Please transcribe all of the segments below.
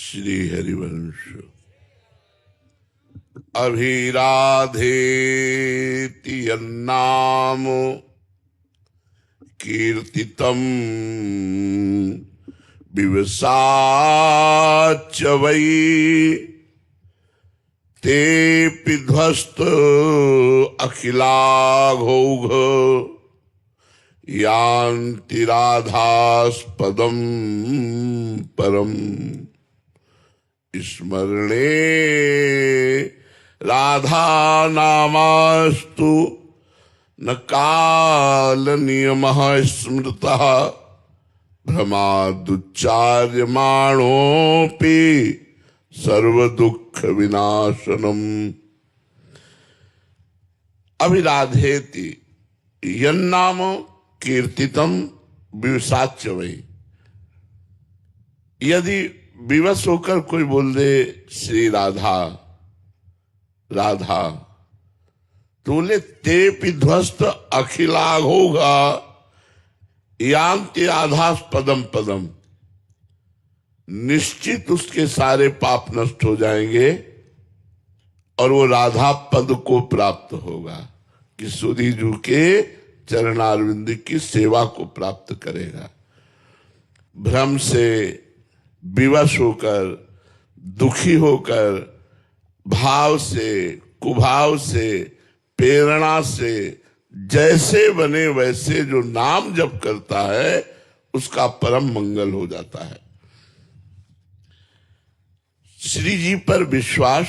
श्री हरिवंश। अभिराधेति यन्नाम कीर्तितम विवसाच वै तेऽपि ध्वस्त अखिलाघौघ यान्ति राधास्पदं परम। स्मरणे राधा नामास्तु न काल नियमः स्मृतः भ्रमादुच्चार्यमाणोऽपि सर्वदुःख विनाशनम्। अभिराधेति यन्नाम कीर्तितम विवसाच वै। यदि विवश होकर कोई बोल दे श्री राधा राधा, तो बोले तेऽपि ध्वस्त अखिलाघौघा यान्ति राधास्पदम पदम। निश्चित उसके सारे पाप नष्ट हो जाएंगे और वो राधा पद को प्राप्त होगा, कि सुधी जू के चरणारविंद की सेवा को प्राप्त करेगा। भ्रम से, विवश होकर, दुखी होकर, भाव से, कुभाव से, प्रेरणा से, जैसे बने वैसे जो नाम जप करता है उसका परम मंगल हो जाता है। श्री जी पर विश्वास,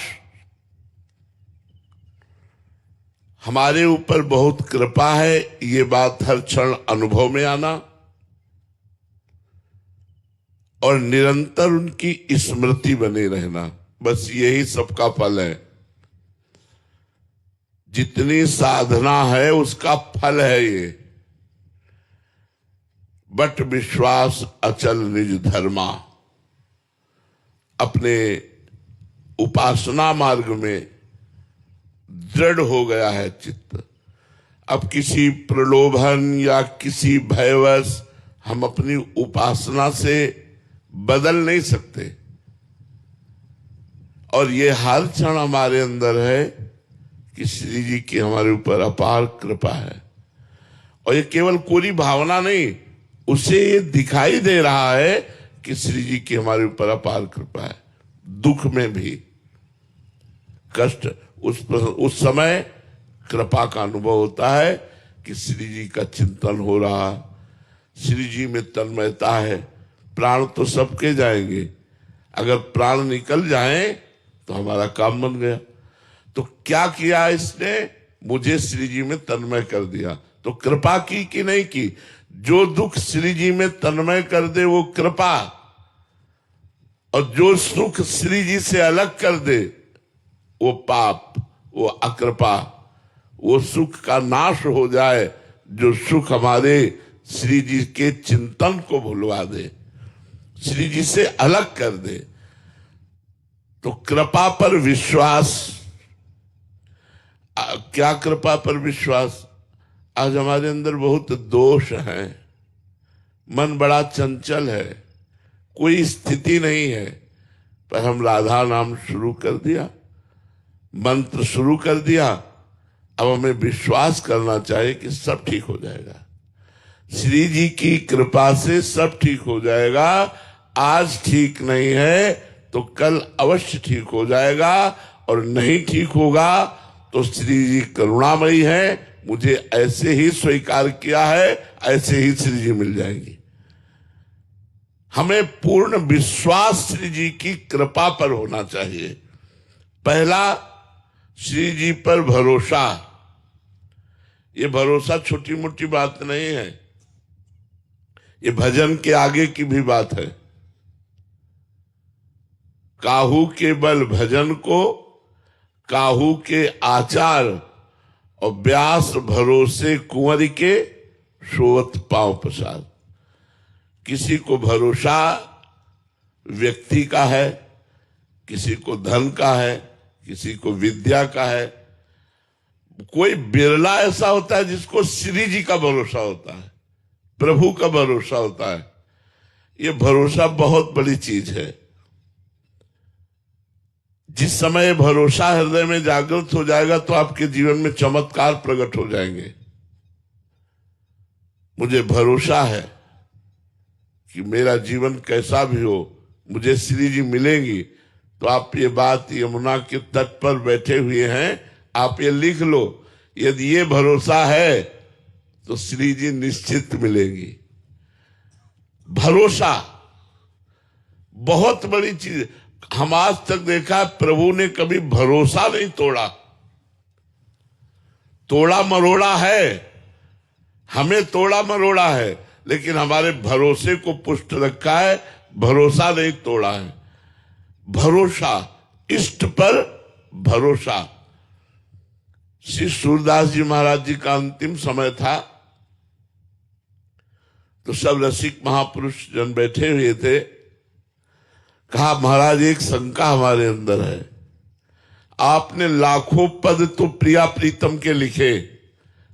हमारे ऊपर बहुत कृपा है, ये बात हर क्षण अनुभव में आना और निरंतर उनकी स्मृति बने रहना, बस यही सबका फल है। जितनी साधना है उसका फल है ये। बट विश्वास अचल निज धर्मा। अपने उपासना मार्ग में दृढ़ हो गया है चित्त। अब किसी प्रलोभन या किसी भयवश हम अपनी उपासना से बदल नहीं सकते, और ये हर क्षण हमारे अंदर है कि श्री जी की हमारे ऊपर अपार कृपा है। और ये केवल कोरी भावना नहीं, उसे ये दिखाई दे रहा है कि श्री जी की हमारे ऊपर अपार कृपा है। दुख में भी, कष्ट, उस समय कृपा का अनुभव होता है कि श्री जी का चिंतन हो रहा, श्री जी में तन्मयता है। प्राण तो सबके जाएंगे, अगर प्राण निकल जाए तो हमारा काम बन गया। तो क्या किया इसने? मुझे श्री जी में तन्मय कर दिया। तो कृपा की कि नहीं की? जो दुख श्री जी में तन्मय कर दे वो कृपा, और जो सुख श्री जी से अलग कर दे वो पाप, वो अकृपा। वो सुख का नाश हो जाए जो सुख हमारे श्री जी के चिंतन को भुलवा दे, श्री जी से अलग कर दे। तो कृपा पर विश्वास। क्या कृपा पर विश्वास? आज हमारे अंदर बहुत दोष हैं, मन बड़ा चंचल है, कोई स्थिति नहीं है, पर हम राधा नाम शुरू कर दिया, मंत्र शुरू कर दिया। अब हमें विश्वास करना चाहिए कि सब ठीक हो जाएगा। श्री जी की कृपा से सब ठीक हो जाएगा। आज ठीक नहीं है तो कल अवश्य ठीक हो जाएगा, और नहीं ठीक होगा तो श्री जी करुणामयी है, मुझे ऐसे ही स्वीकार किया है, ऐसे ही श्री जी मिल जाएंगी। हमें पूर्ण विश्वास श्री जी की कृपा पर होना चाहिए। पहला, श्री जी पर भरोसा। ये भरोसा छोटी मोटी बात नहीं है, ये भजन के आगे की भी बात है। काहू के बल भजन को, काहू के आचार, और व्यास भरोसे कुंवर के सोवत पांव प्रसाद। किसी को भरोसा व्यक्ति का है, किसी को धन का है, किसी को विद्या का है। कोई बिरला ऐसा होता है जिसको श्री जी का भरोसा होता है, प्रभु का भरोसा होता है। ये भरोसा बहुत बड़ी चीज है। जिस समय भरोसा हृदय में जागृत हो जाएगा तो आपके जीवन में चमत्कार प्रकट हो जाएंगे। मुझे भरोसा है कि मेरा जीवन कैसा भी हो मुझे श्री जी मिलेंगी। तो आप ये बात यमुना के तट पर बैठे हुए हैं, आप ये लिख लो, यदि ये भरोसा है तो श्री जी निश्चित मिलेंगी। भरोसा बहुत बड़ी चीज। हम आज तक देखा प्रभु ने कभी भरोसा नहीं तोड़ा। तोड़ा मरोड़ा है, हमें तोड़ा मरोड़ा है, लेकिन हमारे भरोसे को पुष्ट रखा है, भरोसा नहीं तोड़ा है। भरोसा, इष्ट पर भरोसा। श्री सूरदास जी महाराज जी का अंतिम समय था तो सब रसिक महापुरुष जन बैठे हुए थे। कहा महाराज एक शंका हमारे अंदर है, आपने लाखों पद तो प्रिया प्रीतम के लिखे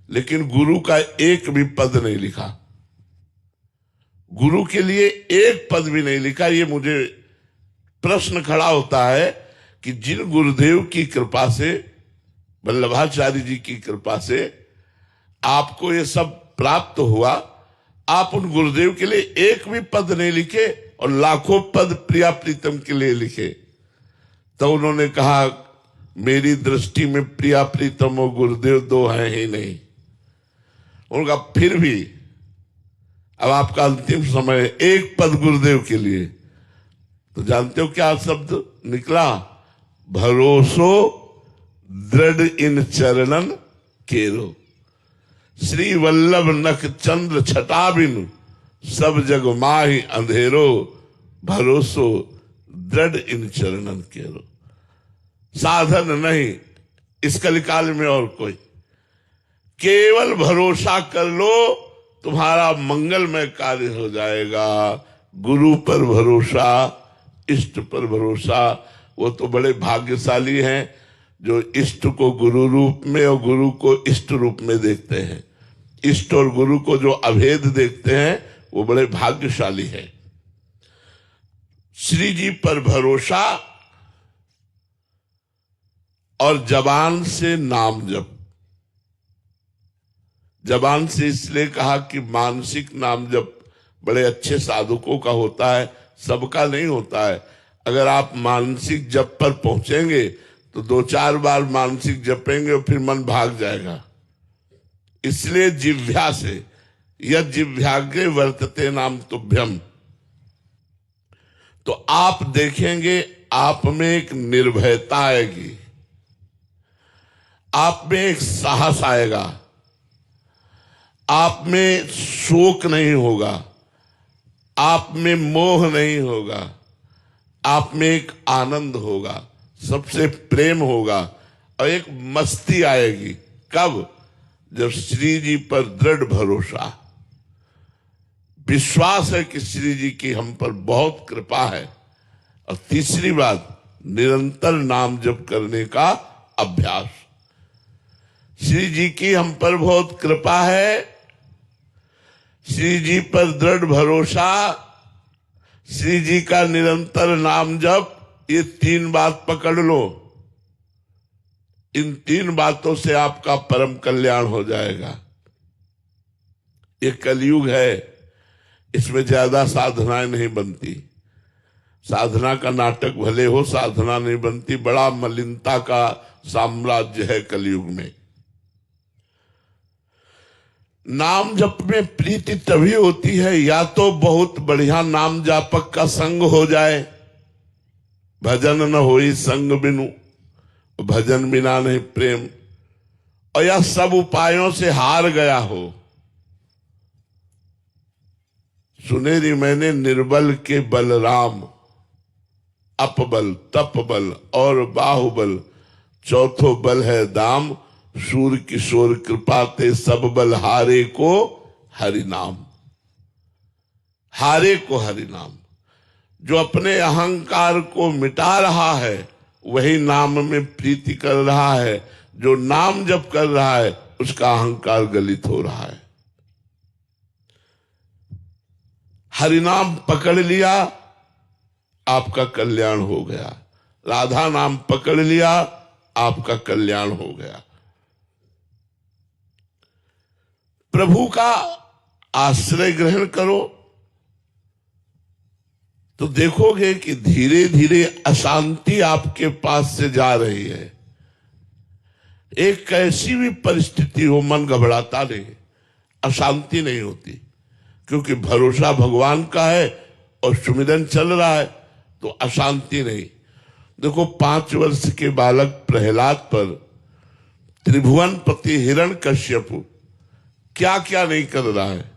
लेकिन गुरु का एक भी पद नहीं लिखा। गुरु के लिए एक पद भी नहीं लिखा। ये मुझे प्रश्न खड़ा होता है कि जिन गुरुदेव की कृपा से, वल्लभाचार्य जी की कृपा से आपको ये सब प्राप्त हुआ, आप उन गुरुदेव के लिए एक भी पद नहीं लिखे और लाखों पद प्रिया प्रीतम के लिए लिखे। तो उन्होंने कहा मेरी दृष्टि में प्रिया प्रीतम और गुरुदेव दो हैं ही नहीं। उनका फिर भी अब आपका अंतिम समय है, एक पद गुरुदेव के लिए। तो जानते हो क्या शब्द निकला? भरोसो दृढ़ इन चरणन केरो, श्री वल्लभ नख चंद्र छटा बिनु, सब जग माहि अंधेरो, भरोसो दृढ़ इन चरणन केरो। साधन नहीं इस कलिकाल में और कोई, केवल भरोसा कर लो, तुम्हारा मंगलमय कार्य हो जाएगा। गुरु पर भरोसा, इष्ट पर भरोसा। वो तो बड़े भाग्यशाली हैं जो इष्ट को गुरु रूप में और गुरु को इष्ट रूप में देखते हैं। इष्ट और गुरु को जो अभेद देखते हैं वो बड़े भाग्यशाली हैं। श्री जी पर भरोसा और जबान से नाम जप। जबान से इसलिए कहा कि मानसिक नाम जप बड़े अच्छे साधुकों का होता है, सबका नहीं होता है। अगर आप मानसिक जप पर पहुंचेंगे तो 2-4 बार मानसिक जपेंगे और फिर मन भाग जाएगा। इसलिए जिह्वा से, यद जिह्वाग्रे वर्तते नाम तुभ्यम। तो आप देखेंगे आप में एक निर्भयता आएगी, आप में एक साहस आएगा, आप में शोक नहीं होगा, आप में मोह नहीं होगा, आप में एक आनंद होगा, सबसे प्रेम होगा और एक मस्ती आएगी। कब? जब श्री जी पर दृढ़ भरोसा, विश्वास है कि श्री जी की हम पर बहुत कृपा है। और तीसरी बात, निरंतर नाम जप करने का अभ्यास। श्री जी की हम पर बहुत कृपा है, श्री जी पर दृढ़ भरोसा, श्री जी का निरंतर नाम जप, ये 3 बात पकड़ लो। इन 3 बातों से आपका परम कल्याण हो जाएगा। ये कलयुग है, इसमें ज्यादा साधनाएं नहीं बनती। साधना का नाटक भले हो, साधना नहीं बनती। बड़ा मलिनता का साम्राज्य है कलयुग में। नाम जप में प्रीति तभी होती है या तो बहुत बढ़िया नाम जापक का संग हो जाए, भजन न होई संग बिनु, भजन बिना नहीं प्रेम, और या सब उपायों से हार गया हो। सुनेरी मैंने निर्बल के बलराम, अपबल तपबल और बाहुबल, चौथो बल है दाम, सूर किशोर कृपा ते सब बल हारे को हरिनाम। हारे को हरिनाम। जो अपने अहंकार को मिटा रहा है वही नाम में प्रीति कर रहा है। जो नाम जप कर रहा है उसका अहंकार गलित हो रहा है। हरिनाम पकड़ लिया, आपका कल्याण हो गया। राधा नाम पकड़ लिया, आपका कल्याण हो गया। प्रभु का आश्रय ग्रहण करो तो देखोगे कि धीरे धीरे अशांति आपके पास से जा रही है। एक कैसी भी परिस्थिति हो, मन घबराता नहीं, अशांति नहीं होती, क्योंकि भरोसा भगवान का है और सुमिरन चल रहा है, तो अशांति नहीं। देखो 5 वर्ष के बालक प्रहलाद पर त्रिभुवनपति हिरण्यकश्यप क्या क्या नहीं कर रहा है।